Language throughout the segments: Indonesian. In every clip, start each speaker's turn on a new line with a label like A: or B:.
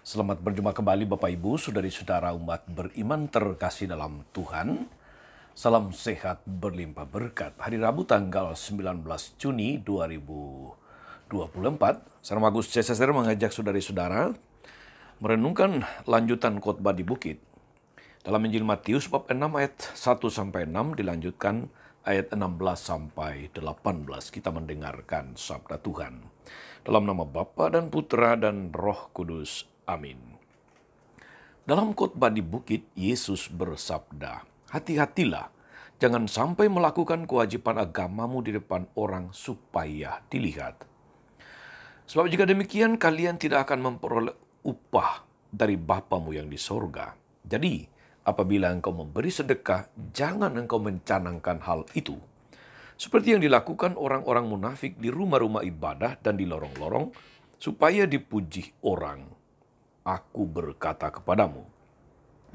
A: Selamat berjumpa kembali Bapak Ibu, saudari-saudara umat beriman terkasih dalam Tuhan. Salam sehat berlimpah berkat. Hari Rabu tanggal 19 Juni 2024, saya Agus CSR mengajak saudari-saudara merenungkan lanjutan khotbah di bukit. Dalam Injil Matius bab 6 ayat 1-6 dilanjutkan ayat 16-18. Kita mendengarkan sabda Tuhan. Dalam nama Bapa dan Putra dan Roh Kudus. Amin. Dalam khotbah di bukit, Yesus bersabda, "Hati-hatilah, jangan sampai melakukan kewajiban agamamu di depan orang supaya dilihat. Sebab jika demikian, kalian tidak akan memperoleh upah dari Bapamu yang di sorga. Jadi, apabila engkau memberi sedekah, jangan engkau mencanangkan hal itu, seperti yang dilakukan orang-orang munafik di rumah-rumah ibadah dan di lorong-lorong, supaya dipuji orang. Aku berkata kepadamu,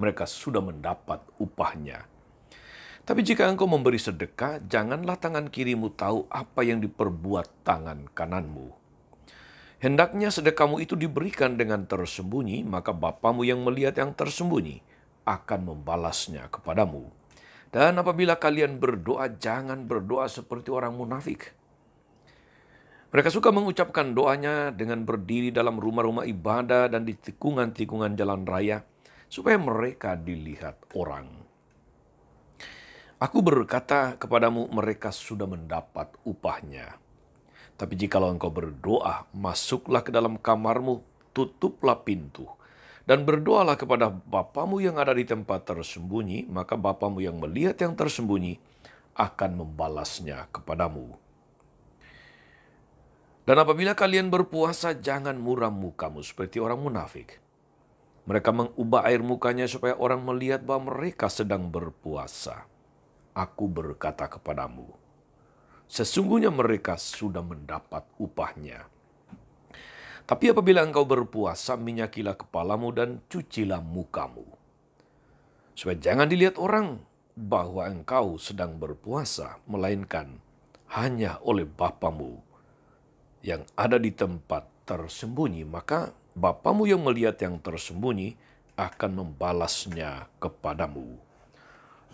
A: mereka sudah mendapat upahnya. Tapi jika engkau memberi sedekah, janganlah tangan kirimu tahu apa yang diperbuat tangan kananmu. Hendaknya sedekahmu itu diberikan dengan tersembunyi, maka Bapamu yang melihat yang tersembunyi akan membalasnya kepadamu. Dan apabila kalian berdoa, jangan berdoa seperti orang munafik. Mereka suka mengucapkan doanya dengan berdiri dalam rumah-rumah ibadah dan di tikungan-tikungan jalan raya, supaya mereka dilihat orang. Aku berkata kepadamu, mereka sudah mendapat upahnya. Tapi jikalau engkau berdoa, masuklah ke dalam kamarmu, tutuplah pintu, dan berdoalah kepada Bapamu yang ada di tempat tersembunyi, maka Bapamu yang melihat yang tersembunyi akan membalasnya kepadamu. Dan apabila kalian berpuasa, jangan muram mukamu seperti orang munafik. Mereka mengubah air mukanya supaya orang melihat bahwa mereka sedang berpuasa. Aku berkata kepadamu, sesungguhnya mereka sudah mendapat upahnya. Tapi apabila engkau berpuasa, minyakilah kepalamu dan cucilah mukamu, supaya jangan dilihat orang bahwa engkau sedang berpuasa, melainkan hanya oleh Bapamu yang ada di tempat tersembunyi. Maka Bapamu yang melihat yang tersembunyi akan membalasnya kepadamu."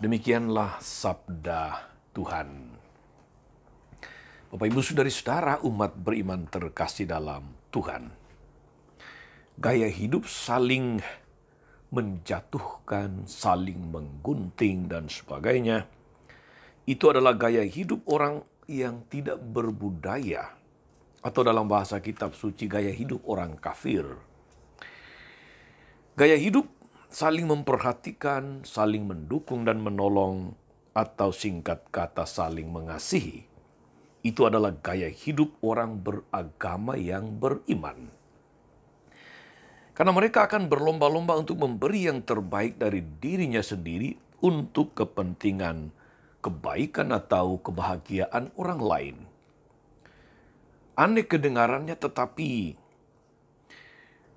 A: Demikianlah sabda Tuhan. Bapak Ibu saudari-saudara umat beriman terkasih dalam Tuhan. Gaya hidup saling menjatuhkan, saling menggunting dan sebagainya, itu adalah gaya hidup orang yang tidak berbudaya, atau dalam bahasa kitab suci gaya hidup orang kafir. Gaya hidup saling memperhatikan, saling mendukung dan menolong, atau singkat kata saling mengasihi. Itu adalah gaya hidup orang beragama yang beriman. Karena mereka akan berlomba-lomba untuk memberi yang terbaik dari dirinya sendiri untuk kepentingan kebaikan atau kebahagiaan orang lain. Aneh kedengarannya, tetapi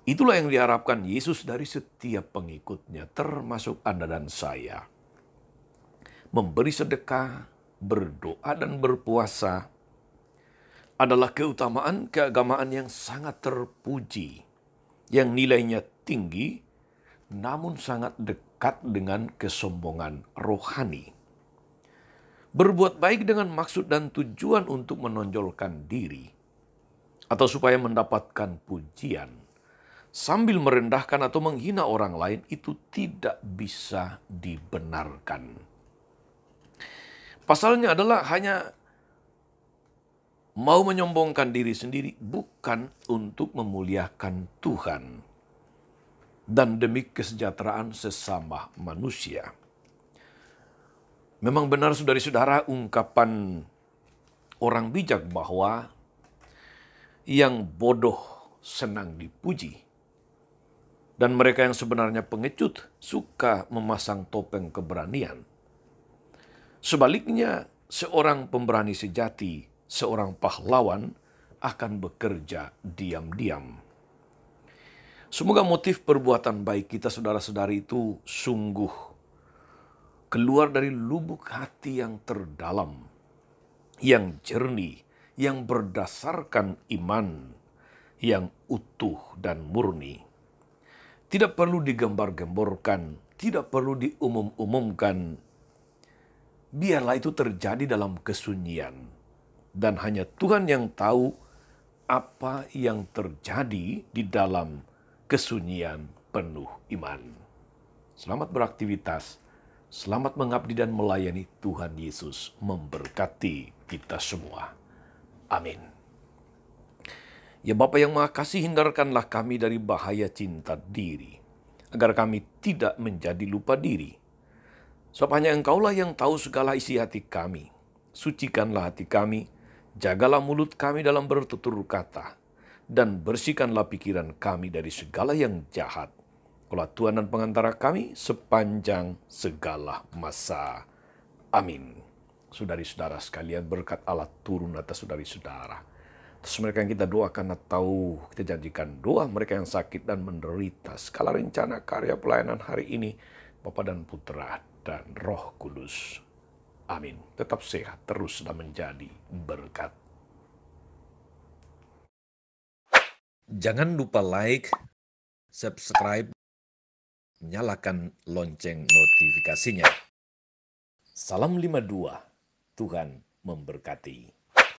A: itulah yang diharapkan Yesus dari setiap pengikutnya, termasuk Anda dan saya. Memberi sedekah, berdoa dan berpuasa adalah keutamaan keagamaan yang sangat terpuji, yang nilainya tinggi, namun sangat dekat dengan kesombongan rohani. Berbuat baik dengan maksud dan tujuan untuk menonjolkan diri, atau supaya mendapatkan pujian, sambil merendahkan atau menghina orang lain, itu tidak bisa dibenarkan. Pasalnya adalah hanya mau menyombongkan diri sendiri, bukan untuk memuliakan Tuhan dan demi kesejahteraan sesama manusia. Memang benar saudari-saudara ungkapan orang bijak bahwa yang bodoh senang dipuji, dan mereka yang sebenarnya pengecut suka memasang topeng keberanian. Sebaliknya, seorang pemberani sejati, seorang pahlawan akan bekerja diam-diam. Semoga motif perbuatan baik kita saudara-saudari itu sungguh keluar dari lubuk hati yang terdalam, yang jernih, yang berdasarkan iman, yang utuh dan murni. Tidak perlu digembar-gemborkan, tidak perlu diumum-umumkan. Biarlah itu terjadi dalam kesunyian. Dan hanya Tuhan yang tahu apa yang terjadi di dalam kesunyian penuh iman. Selamat beraktivitas, selamat mengabdi dan melayani Tuhan Yesus memberkati kita semua. Amin. Ya Bapa yang Maha Kasih, hindarkanlah kami dari bahaya cinta diri, agar kami tidak menjadi lupa diri. Sebab hanya Engkaulah yang tahu segala isi hati kami. Sucikanlah hati kami, jagalah mulut kami dalam bertutur kata, dan bersihkanlah pikiran kami dari segala yang jahat. Kaulah Tuhan dan pengantara kami sepanjang segala masa. Amin. Saudari-saudara sekalian, berkat Allah turun atas saudari-saudara. Terus mereka yang kita doakan atau kita janjikan doa mereka yang sakit dan menderita. Skala rencana karya pelayanan hari ini, Bapa dan Putra dan Roh Kudus. Amin. Tetap sehat terus dan menjadi berkat. Jangan lupa like, subscribe, nyalakan lonceng notifikasinya. Salam 52, Tuhan memberkati.